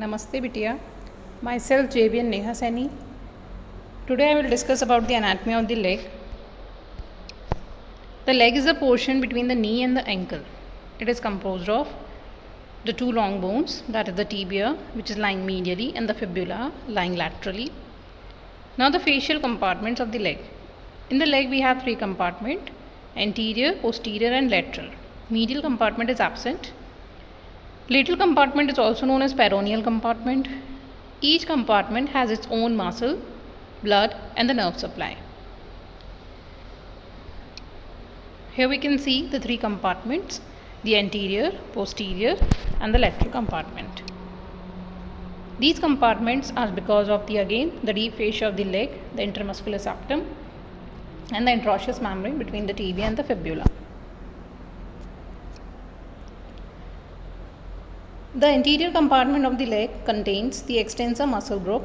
Namaste Bitya. Myself JBN Neha Saini. Today I will discuss about the anatomy of the leg. The leg is a portion between the knee and the ankle. It is composed of the two long bones, that is the tibia, which is lying medially, and the fibula lying laterally. Now the facial compartments of the leg. In the leg we have three compartments: anterior, posterior and lateral. Medial compartment is absent. Lateral compartment is also known as peroneal compartment. Each compartment has its own muscle, blood and the nerve supply. Here we can see the three compartments: the anterior, posterior and the lateral compartment. These compartments are because of the deep fascia of the leg, the intermuscular septum and the interosseous membrane between the tibia and the fibula. The anterior compartment of the leg contains the extensor muscle group.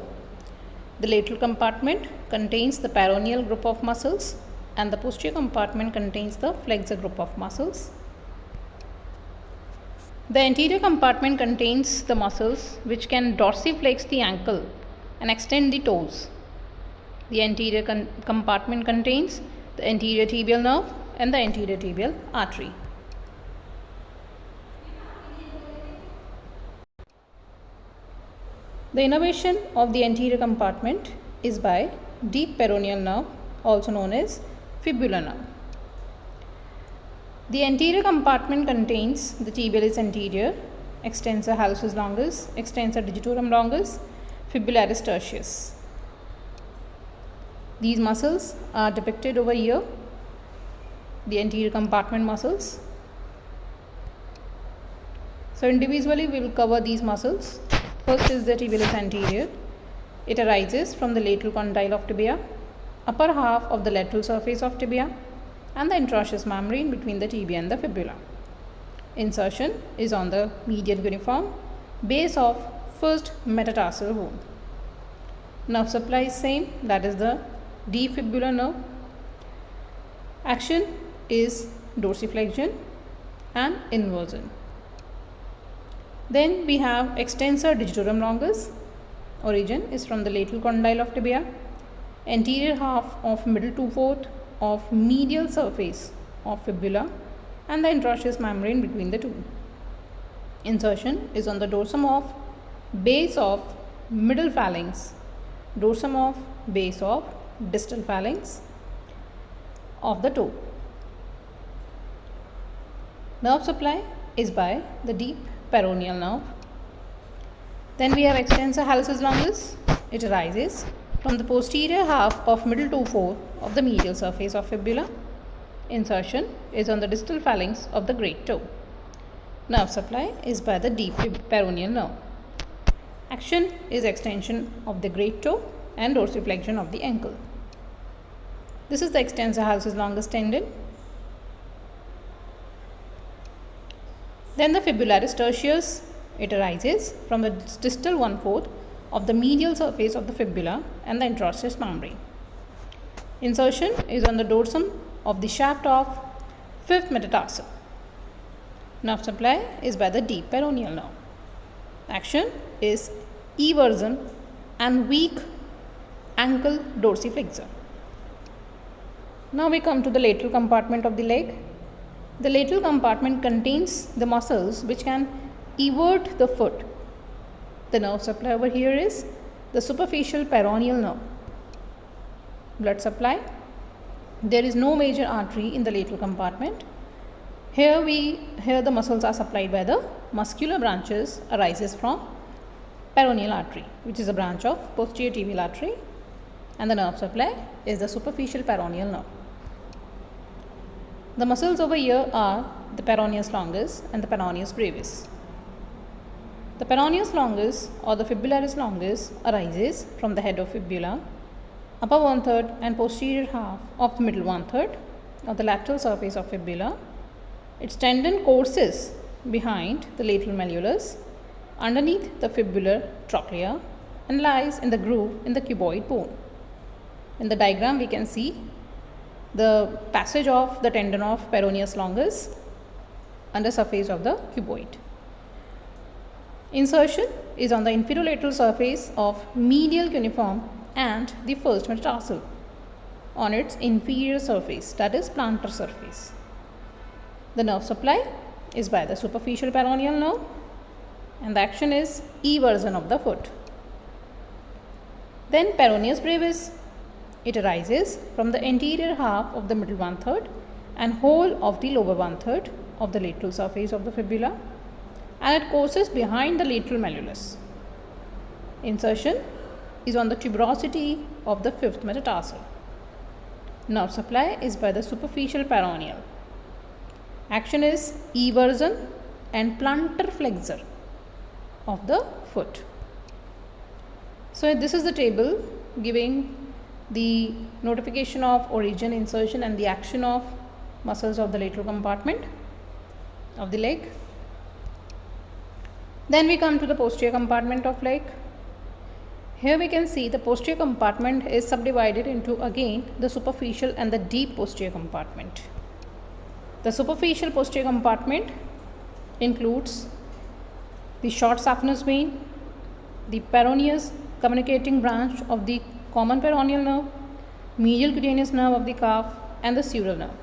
The lateral compartment contains the peroneal group of muscles and the posterior compartment contains the flexor group of muscles. The anterior compartment contains the muscles which can dorsiflex the ankle and extend the toes. The anterior compartment contains the anterior tibial nerve and the anterior tibial artery. The innervation of the anterior compartment is by deep peroneal nerve, also known as fibular nerve. The anterior compartment contains the tibialis anterior, extensor hallucis longus, extensor digitorum longus, fibularis tertius. These muscles are depicted over here, the anterior compartment muscles. So individually we will cover these muscles. First is the tibialis anterior. It arises from the lateral condyle of tibia, upper half of the lateral surface of tibia and the interosseous membrane between the tibia and the fibula. Insertion is on the medial uniform base of first metatarsal bone. Nerve supply is same, that is the deep fibular nerve. Action is dorsiflexion and inversion. Then we have extensor digitorum longus. Origin is from the lateral condyle of tibia, anterior half of middle 2/4 of medial surface of fibula and the interosseous membrane between the two. Insertion is on the dorsum of base of middle phalanx, dorsum of base of distal phalanx of the toe. Nerve supply is by the deep peroneal nerve. Then we have extensor hallucis longus. It arises from the posterior half of middle 2/4 of the medial surface of fibula. Insertion is on the distal phalanx of the great toe. Nerve supply is by the deep peroneal nerve. Action is extension of the great toe and dorsiflexion of the ankle. This is the extensor hallucis longus tendon. Then the fibularis tertius. It arises from the distal 1/4 of the medial surface of the fibula and the interosseous membrane. Insertion is on the dorsum of the shaft of fifth metatarsal. Nerve supply is by the deep peroneal nerve. Action is eversion and weak ankle dorsiflexor. Now we come to the lateral compartment of the leg. The lateral compartment contains the muscles which can evert the foot. The nerve supply over here is the superficial peroneal nerve. Blood supply. There is no major artery in the lateral compartment. Here the muscles are supplied by the muscular branches arises from peroneal artery, which is a branch of posterior tibial artery, and the nerve supply is the superficial peroneal nerve. The muscles over here are the peroneus longus and the peroneus brevis. The peroneus longus or the fibularis longus arises from the head of fibula, upper 1/3 and posterior half of the middle 1/3 of the lateral surface of fibula. Its tendon courses behind the lateral malleolus, underneath the fibular trochlea and lies in the groove in the cuboid bone. In the diagram we can see the passage of the tendon of peroneus longus under surface of the cuboid. Insertion is on the inferolateral surface of medial cuneiform and the first metatarsal on its inferior surface, that is plantar surface. The nerve supply is by the superficial peroneal nerve and the action is eversion of the foot. Then peroneus brevis. It arises from the anterior half of the middle 1/3 and whole of the lower 1/3 of the lateral surface of the fibula, and it courses behind the lateral malleolus. Insertion is on the tuberosity of the fifth metatarsal. Nerve supply is by the superficial peroneal. Action is eversion and plantar flexor of the foot. So this is the table giving the notification of origin, insertion and the action of muscles of the lateral compartment of the leg. Then we come to the posterior compartment of leg. Here we can see the posterior compartment is subdivided into again the superficial and the deep posterior compartment. The superficial posterior compartment includes the short saphenous vein, the peroneus communicating branch of the common peroneal nerve, medial cutaneous nerve of the calf and the sural nerve.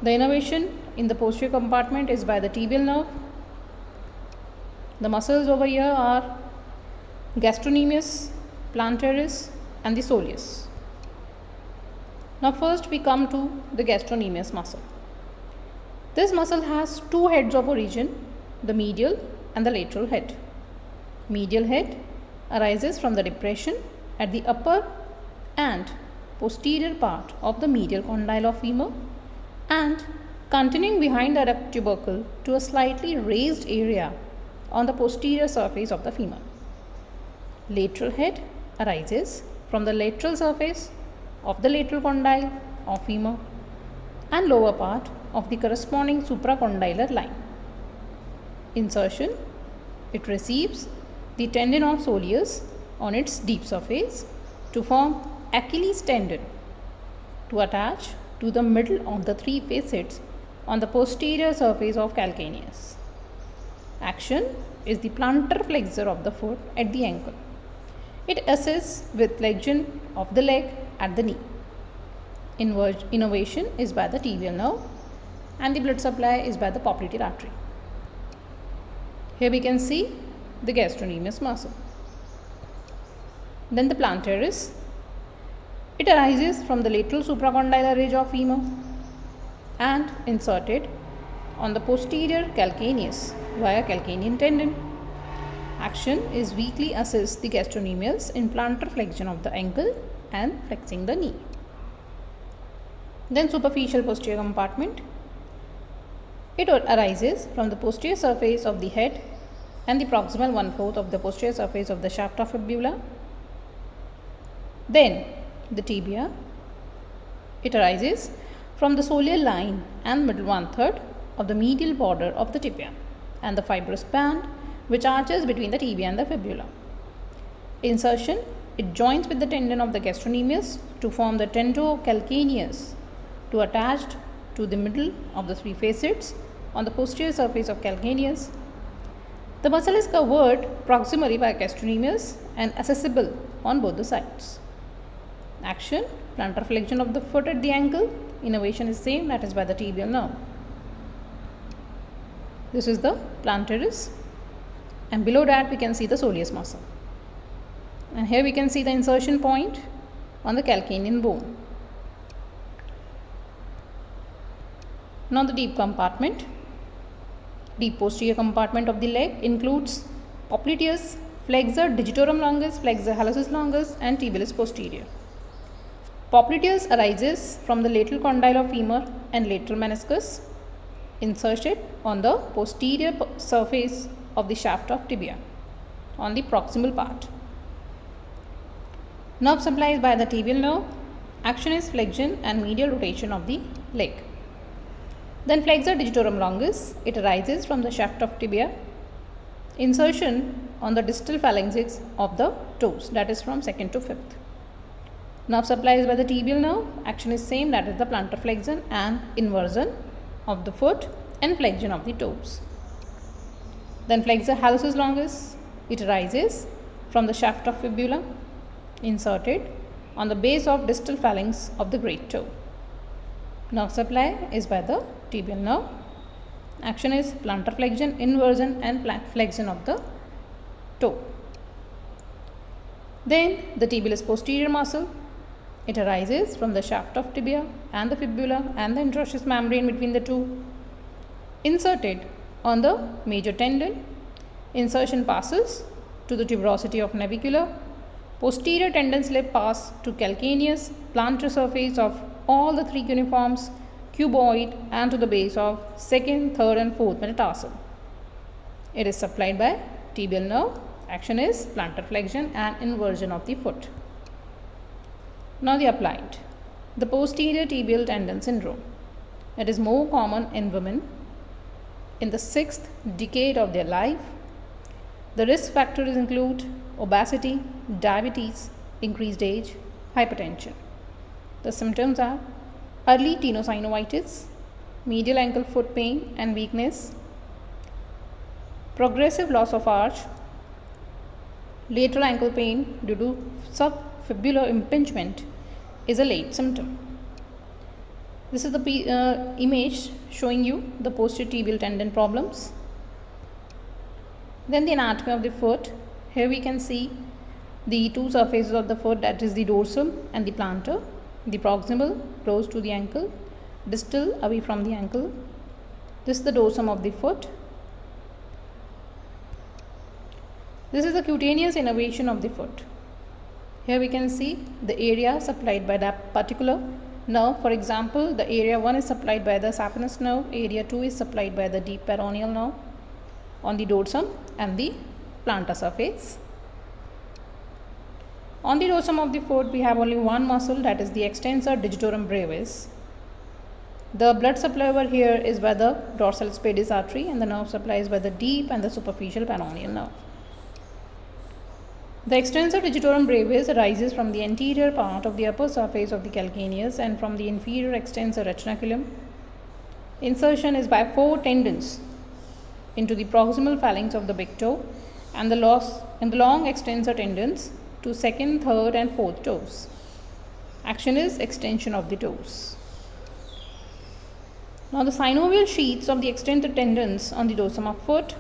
The innervation in the posterior compartment is by the tibial nerve. The muscles over here are gastrocnemius, plantaris and the soleus. Now first we come to the gastrocnemius muscle. This muscle has two heads of origin, the medial and the lateral head. Medial head arises from the depression at the upper and posterior part of the medial condyle of femur and continuing behind the adduct tubercle to a slightly raised area on the posterior surface of the femur. Lateral head arises from the lateral surface of the lateral condyle of femur and lower part of the corresponding supracondylar line. Insertion, it receives the tendon of soleus on its deep surface to form Achilles tendon to attach to the middle of the three facets on the posterior surface of calcaneus. Action is the plantar flexor of the foot at the ankle. It assists with flexion of the leg at the knee. Innervation is by the tibial nerve and the blood supply is by the popliteal artery. Here we can see the gastrocnemius muscle. Then the plantaris. It arises from the lateral supracondylar ridge of femur and inserted on the posterior calcaneus via calcanean tendon. Action is weakly assists the gastrocnemius in plantar flexion of the ankle and flexing the knee. Then superficial posterior compartment. It arises from the posterior surface of the head and the proximal 1/4 of the posterior surface of the shaft of fibula. Then the tibia. It arises from the soleal line and middle 1/3 of the medial border of the tibia and the fibrous band which arches between the tibia and the fibula. Insertion, it joins with the tendon of the gastrocnemius to form the tendocalcaneus to attached to the middle of the three facets on the posterior surface of calcaneus. The muscle is covered proximally by gastrocnemius and accessible on both the sides. Action, plantar flexion of the foot at the ankle. Innervation is same, that is by the tibial nerve. This is the plantaris and below that we can see the soleus muscle. And here we can see the insertion point on the calcanean bone. Now the deep compartment. Deep posterior compartment of the leg includes popliteus, flexor digitorum longus, flexor hallucis longus and tibialis posterior. Popliteus arises from the lateral condyle of femur and lateral meniscus, inserted on the posterior surface of the shaft of tibia on the proximal part. Nerve supply is by the tibial nerve. Action is flexion and medial rotation of the leg. Then flexor digitorum longus, it arises from the shaft of tibia. Insertion on the distal phalanges of the toes, that is from 2nd to 5th. Nerve supply is by the tibial nerve. Action is same, that is the plantar flexion and inversion of the foot and flexion of the toes. Then flexor hallucis longus, it arises from the shaft of fibula, inserted on the base of distal phalanx of the great toe. Nerve supply is by the tibial nerve. Action is plantar flexion, inversion and flexion of the toe. Then the tibialis posterior muscle, it arises from the shaft of tibia and the fibula and the interosseous membrane between the two. Inserted on the major tendon, insertion passes to the tuberosity of navicular. Posterior tendon slip pass to calcaneus, plantar surface of all the three cuneiforms, cuboid and to the base of second, third and fourth metatarsal. It is supplied by tibial nerve. Action is plantar flexion and inversion of the foot. Now the applied. The posterior tibial tendon syndrome. It is more common in women in the 6th decade of their life. The risk factors include obesity, diabetes, increased age, hypertension. The symptoms are early tenosynovitis, medial ankle foot pain and weakness, progressive loss of arch, lateral ankle pain due to subfibular impingement is a late symptom. This is the image showing you the posterior tibial tendon problems. Then the anatomy of the foot. Here we can see the two surfaces of the foot, that is the dorsum and the plantar. The proximal close to the ankle, distal away from the ankle. This is the dorsum of the foot. This is the cutaneous innervation of the foot. Here we can see the area supplied by that particular nerve. For example, the area 1 is supplied by the saphenous nerve, area 2 is supplied by the deep peroneal nerve on the dorsum and the plantar surface. On the dorsum of the foot, we have only one muscle, that is the extensor digitorum brevis. The blood supply over here is by the dorsal spadius artery and the nerve supply is by the deep and the superficial peroneal nerve. The extensor digitorum brevis arises from the anterior part of the upper surface of the calcaneus and from the inferior extensor retinaculum. Insertion is by 4 tendons into the proximal phalanx of the big toe and the long extensor tendons to second, third and fourth toes. Action is extension of the toes. Now the synovial sheaths of the extensor tendons on the dorsum of foot.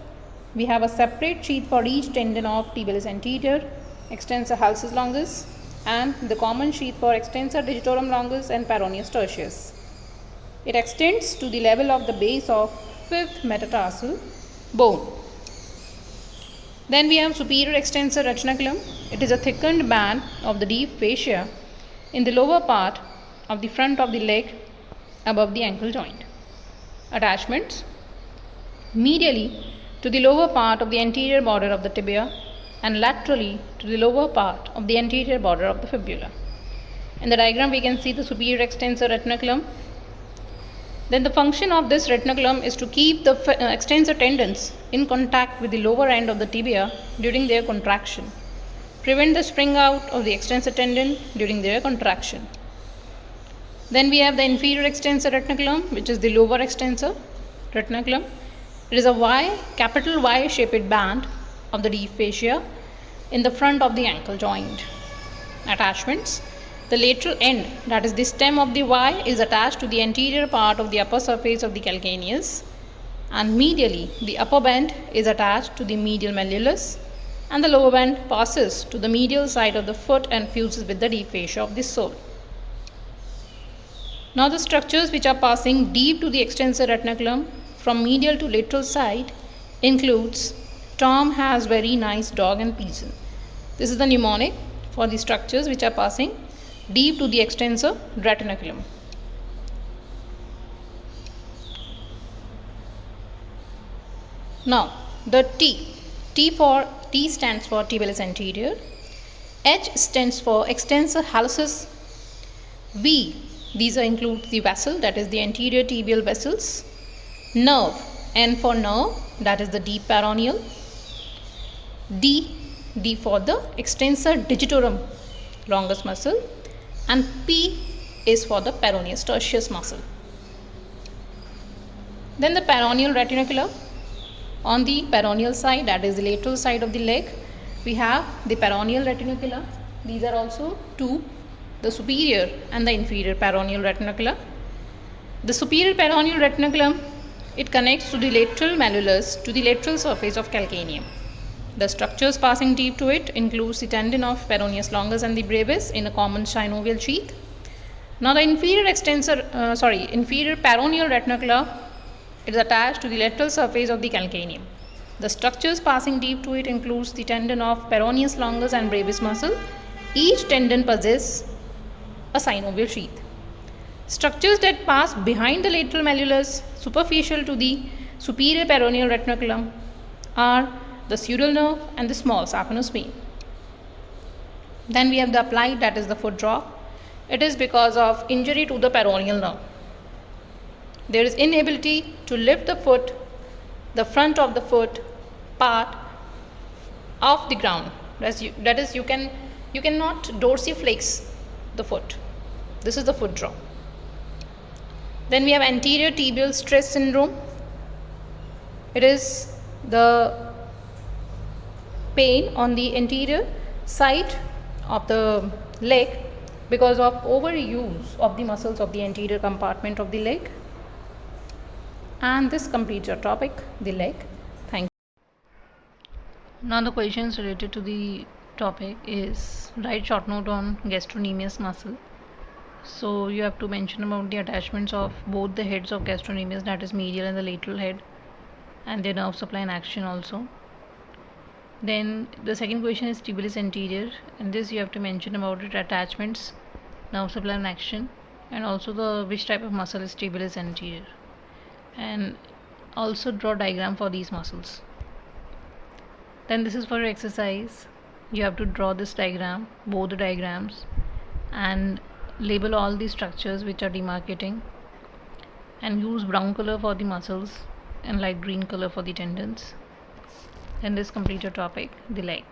We have a separate sheath for each tendon of tibialis anterior, extensor hallucis longus and the common sheath for extensor digitorum longus and peroneus tertius. It extends to the level of the base of 5th metatarsal bone. Then we have superior extensor retinaculum. It is a thickened band of the deep fascia in the lower part of the front of the leg above the ankle joint. Attachments medially to the lower part of the anterior border of the tibia and laterally to the lower part of the anterior border of the fibula. In the diagram we can see the superior extensor retinaculum. Then the function of this retinaculum is to keep the extensor tendons in contact with the lower end of the tibia during their contraction. Prevent the spring out of the extensor tendon during their contraction. Then we have the inferior extensor retinaculum, which is the lower extensor retinaculum. It is a capital Y shaped band of the deep fascia in the front of the ankle joint. Attachments. The lateral end, that is the stem of the Y, is attached to the anterior part of the upper surface of the calcaneus, and medially the upper band is attached to the medial malleolus and the lower band passes to the medial side of the foot and fuses with the deep fascia of the sole. Now the structures which are passing deep to the extensor retinaculum from medial to lateral side includes Tom has very nice dog and pigeon. This is the mnemonic for the structures which are passing deep to the extensor retinaculum. Now the T stands for tibialis anterior, H stands for extensor hallucis, V, these include the vessel, that is the anterior tibial vessels, nerve, N for nerve, that is the deep peroneal, D for the extensor digitorum longus muscle, and P is for the peroneus tertius muscle. Then the peroneal retinaculum. On the peroneal side, that is the lateral side of the leg, we have the peroneal retinaculum. These are also two, the superior and the inferior peroneal retinaculum. The superior peroneal retinaculum, it connects to the lateral malleolus to the lateral surface of calcaneum. The structures passing deep to it includes the tendon of peroneus longus and the brevis in a common synovial sheath. Now the inferior peroneal retinaculum, it is attached to the lateral surface of the calcaneum. The structures passing deep to it includes the tendon of peroneus longus and brevis muscle. Each tendon possesses a synovial sheath. Structures that pass behind the lateral malleolus superficial to the superior peroneal retinaculum are the caudal nerve and the small saphenous vein. Then we have the applied, that is the foot drop. It is because of injury to the peroneal nerve. There is inability to lift the foot, the front of the foot part off the ground. That is, you cannot dorsiflex the foot. This is the foot drop. Then we have anterior tibial stress syndrome. It is the pain on the anterior side of the leg because of overuse of the muscles of the anterior compartment of the leg. And this completes your topic, the leg. Thank you. Now the questions related to the topic is write short note on gastrocnemius muscle. So you have to mention about the attachments of both the heads of gastrocnemius, that is medial and the lateral head, and their nerve supply and action also. Then the second question is tibialis anterior, and this you have to mention about it attachments, nerve supply and action, and also the which type of muscle is tibialis anterior, and also draw diagram for these muscles. Then this is for your exercise. You have to draw this diagram, both the diagrams, and label all the structures which are demarcating, and use brown color for the muscles and light green color for the tendons. Then this complete your topic, the leg.